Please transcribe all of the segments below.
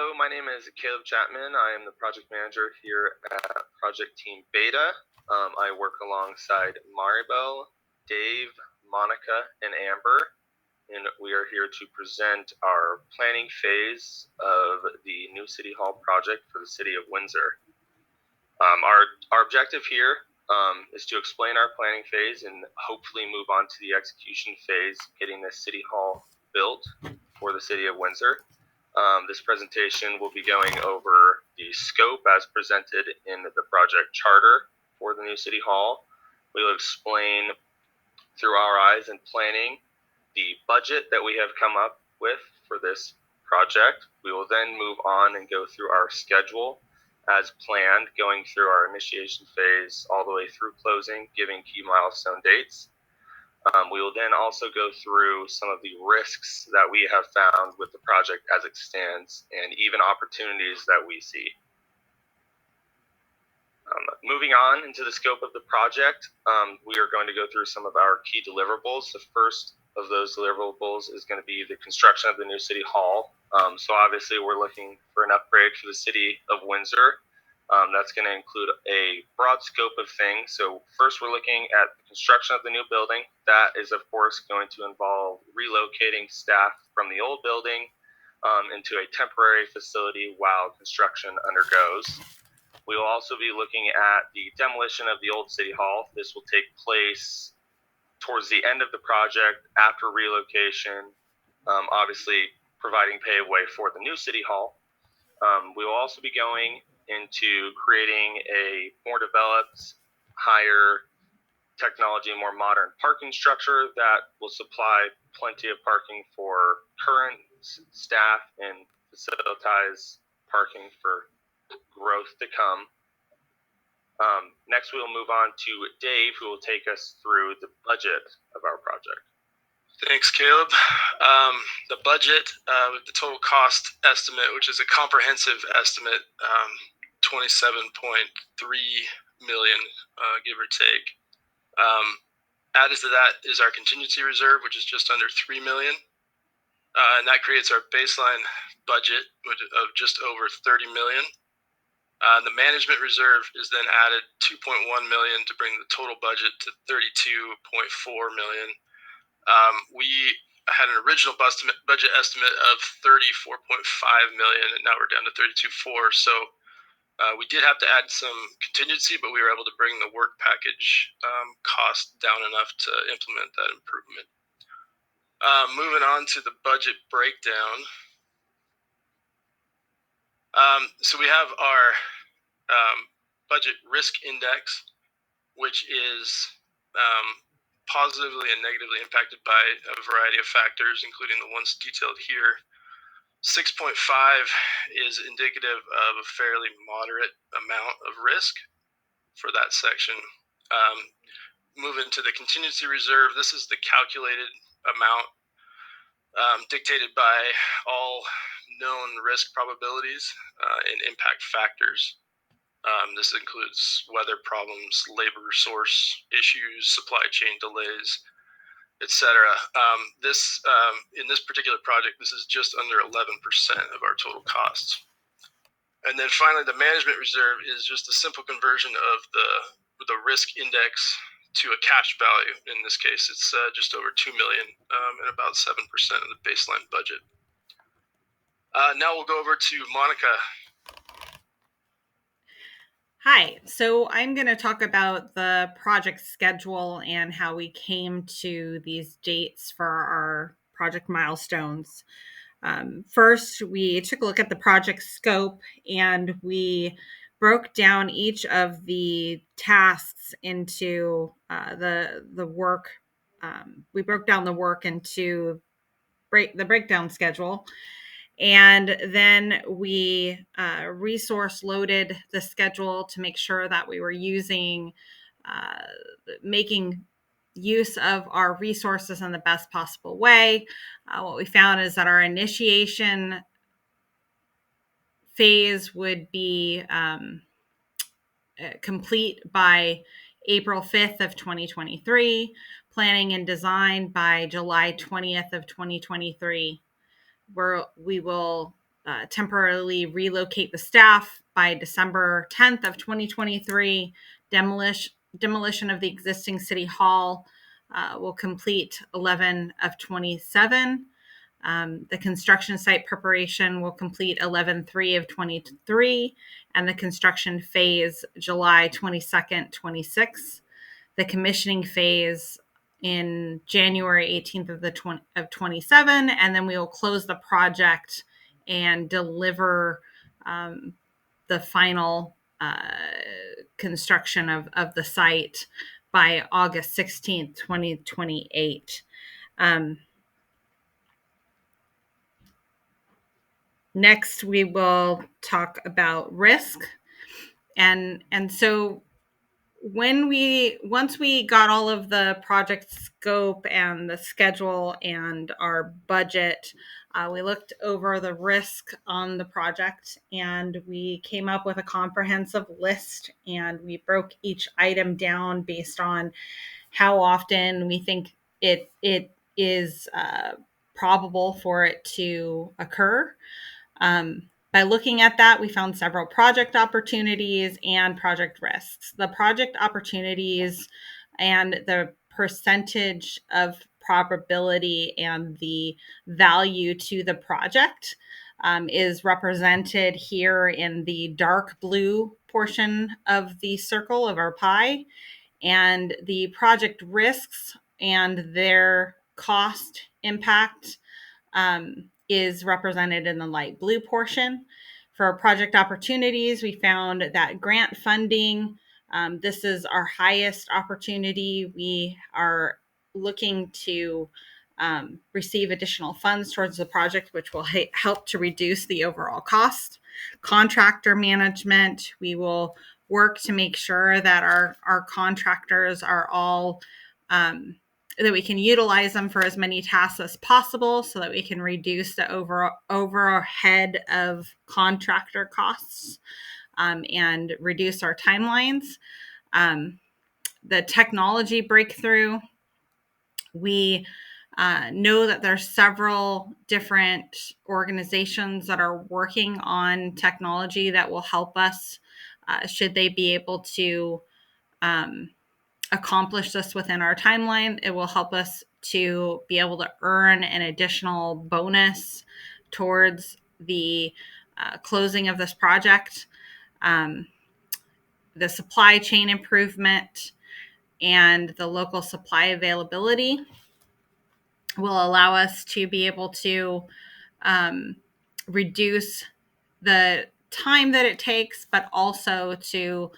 Hello, my name is Caleb Chapman. I am the project manager here at Project Team Beta. I work alongside Maribel, Dave, Monica, and Amber, and we are here to present our planning phase of the new City Hall project for the City of Windsor. Our objective here is to explain our planning phase and hopefully move on to the execution phase, getting the City Hall built for the City of Windsor. This presentation will be going over the scope as presented in the project charter for the new City Hall. We will explain through our eyes and planning the budget that we have come up with for this project. We will then move on and go through our schedule as planned, going through our initiation phase all the way through closing, giving key milestone dates. We will then also go through some of the risks that we have found with the project as it stands and even opportunities that we see. Moving on into the scope of the project, we are going to go through some of our key deliverables. The first of those deliverables is going to be the construction of the new City Hall. So obviously we're looking for an upgrade for the City of Windsor. That's going to include a broad scope of things. So first we're looking at the construction of the new building. That is, of course, going to involve relocating staff from the old building into a temporary facility while construction undergoes. We will also be looking at the demolition of the old City Hall. This will take place towards the end of the project after relocation, obviously providing paveway for the new City Hall. We will also be going into creating a more developed, higher technology, more modern parking structure that will supply plenty of parking for current staff and facilitize parking for growth to come. Next, we will move on to Dave, who will take us through the budget of our project. Thanks, Caleb. The budget, with the total cost estimate, which is a comprehensive estimate, $27.3 million, give or take. Added to that is our contingency reserve, which is just under $3 million. And that creates our baseline budget of just over $30 million. The management reserve is then added $2.1 million to bring the total budget to $32.4 million. We had an original budget estimate of $34.5 million, and now we're down to $32.4. So we did have to add some contingency, but we were able to bring the work package cost down enough to implement that improvement. Moving on to the budget breakdown. So we have our budget risk index, which is positively and negatively impacted by a variety of factors, including the ones detailed here. 6.5 is indicative of a fairly moderate amount of risk for that section. Moving to the contingency reserve, this is the calculated amount dictated by all known risk probabilities and impact factors. This includes weather problems, labor source issues, supply chain delays, etc. In this particular project, this is just under 11% of our total costs. And then finally, the management reserve is just a simple conversion of the risk index to a cash value. In this case, it's just over $2 million and about 7% of the baseline budget. Now we'll go over to Monica. Hi, so I'm going to talk about the project schedule and how we came to these dates for our project milestones. First, we took a look at the project scope and we broke down each of the tasks into the work. We broke down the work into the breakdown schedule. And then we resource loaded the schedule to make sure that we were making use of our resources in the best possible way. What we found is that our initiation phase would be complete by April 5th of 2023, planning and design by July 20th of 2023. We will temporarily relocate the staff by December 10th of 2023. Demolition of the existing city hall will complete 11 of 27. The construction site preparation will complete 11/3 of 23, and the construction phase July 22nd, 26. The commissioning phase in January 18th of 27, and then we will close the project and deliver the final construction of the site by August 16th, 2028. Next, we will talk about risk. And so once we got all of the project scope and the schedule and our budget, we looked over the risk on the project, and we came up with a comprehensive list, and we broke each item down based on how often we think it is probable for it to occur. By looking at that, we found several project opportunities and project risks. The project opportunities and the percentage of probability and the value to the project is represented here in the dark blue portion of the circle of our pie. And the project risks and their cost impact is represented in the light blue portion. For project opportunities, we found that grant funding, this is our highest opportunity. We are looking to receive additional funds towards the project, which will help to reduce the overall cost. Contractor management, we will work to make sure that our contractors are all that we can utilize them for as many tasks as possible so that we can reduce the overhead of contractor costs and reduce our timelines. The technology breakthrough, we know that there's several different organizations that are working on technology that will help us should they be able to accomplish this within our timeline. It will help us to be able to earn an additional bonus towards the closing of this project. The supply chain improvement and the local supply availability will allow us to be able to reduce the time that it takes, but also to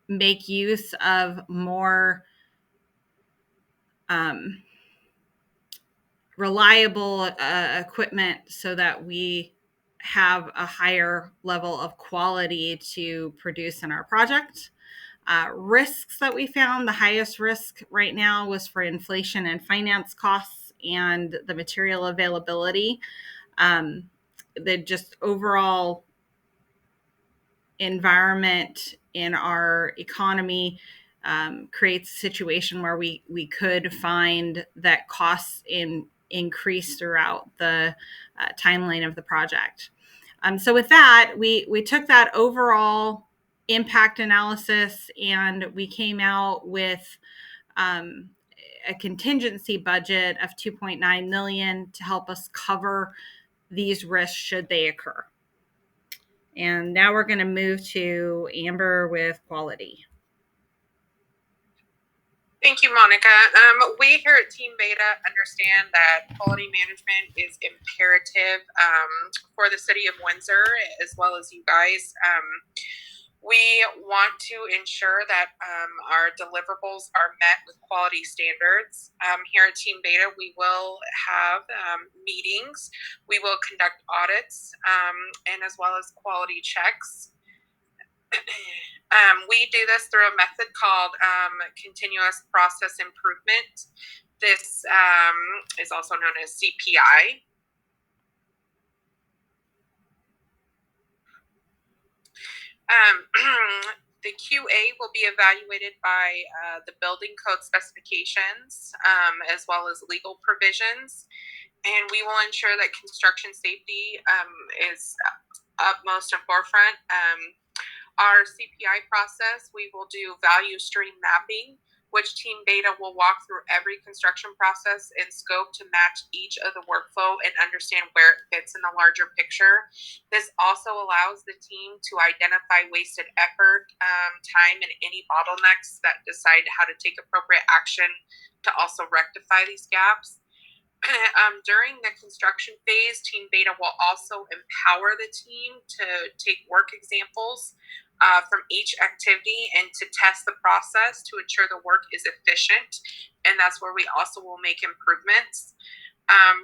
make use of more reliable equipment so that we have a higher level of quality to produce in our project. Risks that we found, the highest risk right now was for inflation and finance costs and the material availability. The just overall environment in our economy creates a situation where we could find that costs increase throughout the timeline of the project. So with that, we took that overall impact analysis and we came out with a contingency budget of $2.9 million to help us cover these risks should they occur. And now we're going to move to Amber with quality. Thank you, Monica. We here at Team Beta understand that quality management is imperative for the city of Windsor, as well as you guys. We want to ensure that our deliverables are met with quality standards. Here at Team Beta, we will have meetings. We will conduct audits and as well as quality checks. We do this through a method called continuous process improvement. This is also known as CPI. The QA will be evaluated by the building code specifications as well as legal provisions, and we will ensure that construction safety is utmost and forefront. Our CPI process, we will do value stream mapping, which Team Beta will walk through every construction process and scope to match each of the workflow and understand where it fits in the larger picture. This also allows the team to identify wasted effort, time, and any bottlenecks that decide how to take appropriate action to also rectify these gaps. During the construction phase, Team Beta will also empower the team to take work examples from each activity and to test the process to ensure the work is efficient. And that's where we also will make improvements.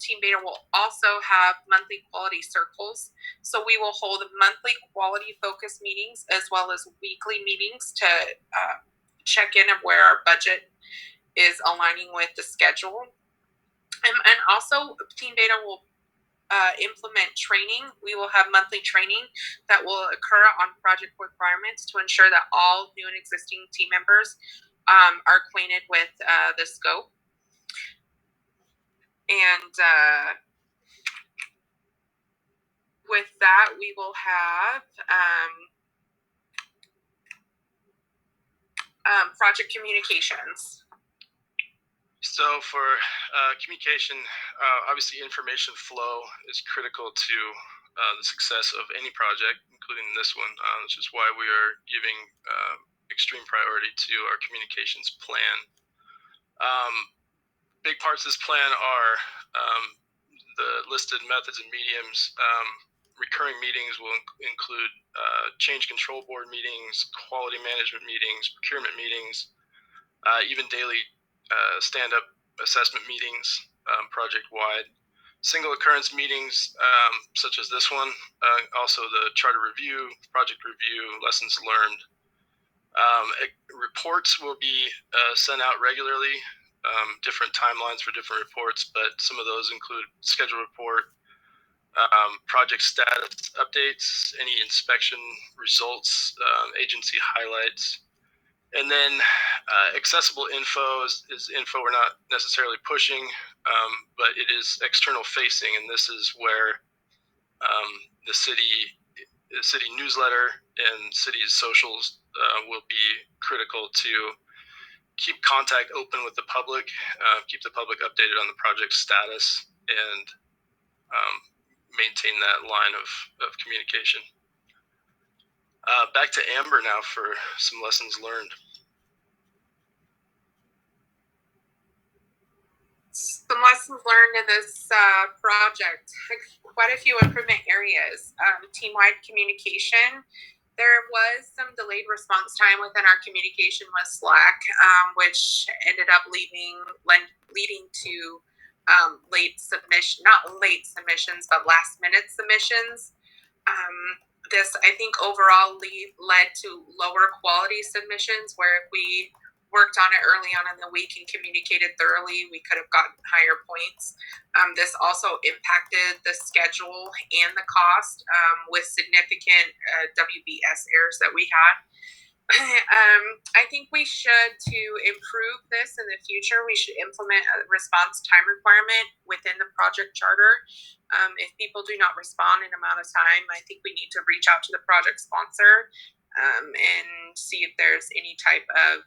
Team Beta will also have monthly quality circles. So we will hold monthly quality focus meetings as well as weekly meetings to check in of where our budget is aligning with the schedule. And also, Team Beta will implement training. We will have monthly training that will occur on project requirements to ensure that all new and existing team members are acquainted with the scope. And with that, we will have project communications. So for communication, obviously information flow is critical to the success of any project, including this one, which is why we are giving extreme priority to our communications plan. Big parts of this plan are the listed methods and mediums. Recurring meetings will include change control board meetings, quality management meetings, procurement meetings, even daily stand-up assessment meetings project-wide. Single occurrence meetings such as this one, also the charter review, project review, lessons learned. Reports will be sent out regularly, different timelines for different reports, but some of those include schedule report, project status updates, any inspection results, agency highlights. And then accessible info is info we're not necessarily pushing, but it is external facing, and this is where the city newsletter and city's socials will be critical to keep contact open with the public, keep the public updated on the project status, and maintain that line of communication. Back to Amber now for some lessons learned. Some lessons learned in this project, quite a few improvement areas. Team-wide communication. There was some delayed response time within our communication with Slack, which ended up leading to not late submissions, but last minute submissions. This, I think, overall led to lower quality submissions, where if we worked on it early on in the week and communicated thoroughly, we could have gotten higher points. This also impacted the schedule and the cost with significant WBS errors that we had. I think we should, to improve this in the future, we should implement a response time requirement within the project charter. If people do not respond in amount of time, I think we need to reach out to the project sponsor and see if there's any type of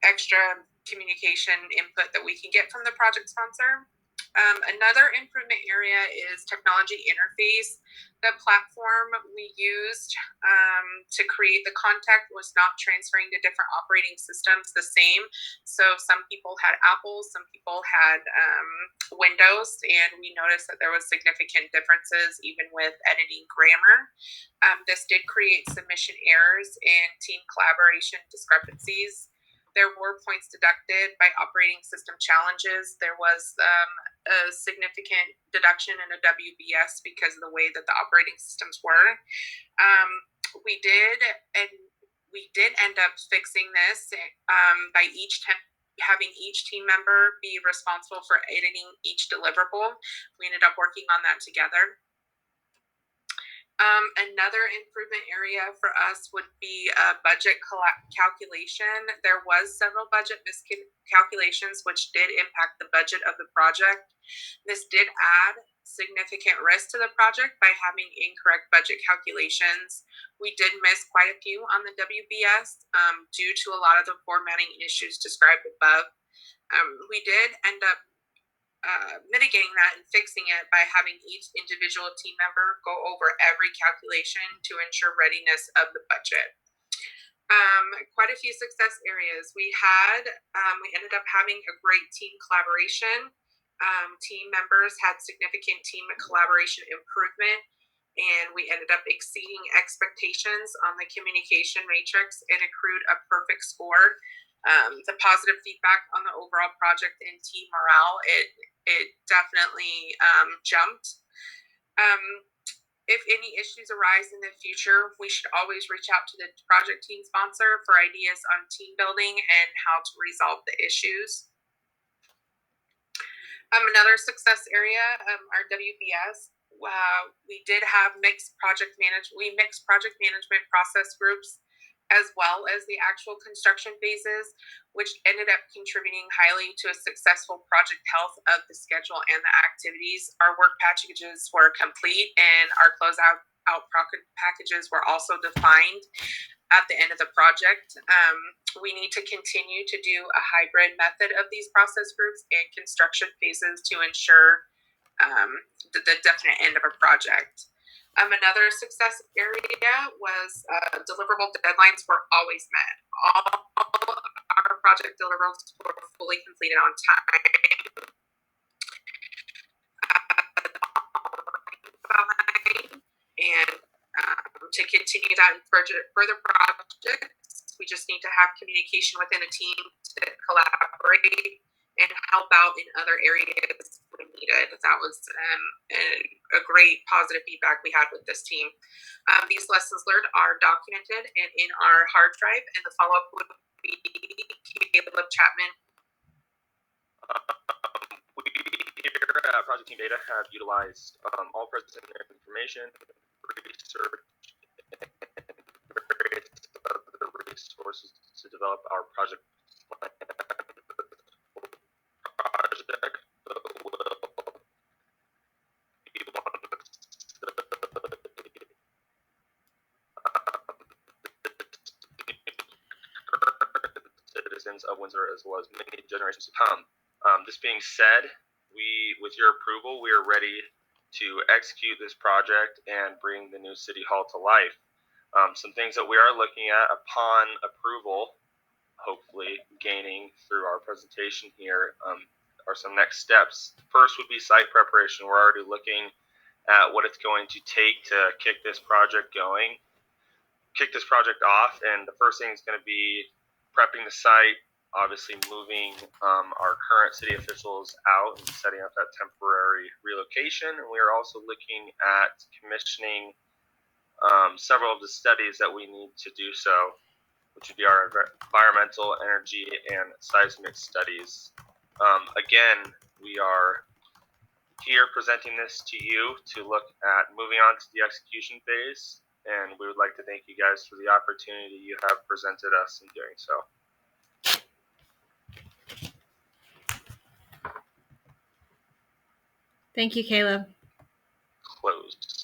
extra communication input that we can get from the project sponsor. Another improvement area is technology interface. The platform we used to create the contact was not transferring to different operating systems the same. So some people had Apple, some people had Windows, and we noticed that there was significant differences even with editing grammar. This did create submission errors and team collaboration discrepancies. There were points deducted by operating system challenges. There was a significant deduction in a WBS because of the way that the operating systems were. We did end up fixing this by having each team member be responsible for editing each deliverable. We ended up working on that together. Another improvement area for us would be budget calculation. There was several budget miscalculations which did impact the budget of the project. This did add significant risk to the project by having incorrect budget calculations. We did miss quite a few on the WBS due to a lot of the formatting issues described above. We did end up mitigating that and fixing it by having each individual team member go over every calculation to ensure readiness of the budget. Quite a few success areas. We ended up having a great team collaboration. Team members had significant team collaboration improvement, and we ended up exceeding expectations on the communication matrix and accrued a perfect score. The positive feedback on the overall project and team morale, it definitely jumped. If any issues arise in the future, we should always reach out to the project team sponsor for ideas on team building and how to resolve the issues. Another success area, our WBS, we did have mixed project management process groups, as well as the actual construction phases, which ended up contributing highly to a successful project health of the schedule and the activities. Our work packages were complete, and our closeout packages were also defined at the end of the project. We need to continue to do a hybrid method of these process groups and construction phases to ensure the definite end of a project. Another success area was deliverable deadlines were always met. All our project deliverables were fully completed on time. And to continue that in further projects, we just need to have communication within a team to collaborate and help out in other areas when needed. That was a great positive feedback we had with this team. These lessons learned are documented and in our hard drive, and the follow-up would be Caleb Chapman. We here at Project Team Beta have utilized all present information, research, and various other resources to develop our project plan. Citizens of Windsor as well as many generations to come. This being said, with your approval, we are ready to execute this project and bring the new City Hall to life. Some things that we are looking at upon approval, hopefully gaining through our presentation here, are some next steps. First would be site preparation. We're already looking at what it's going to take to kick this project off, and the first thing is going to be prepping the site, obviously moving our current city officials out and setting up that temporary relocation. And we are also looking at commissioning several of the studies that we need to do so, which would be our environmental, energy, and seismic studies. Again, we are here presenting this to you to look at moving on to the execution phase, and we would like to thank you guys for the opportunity you have presented us in doing so. Thank you, Caleb. Closed.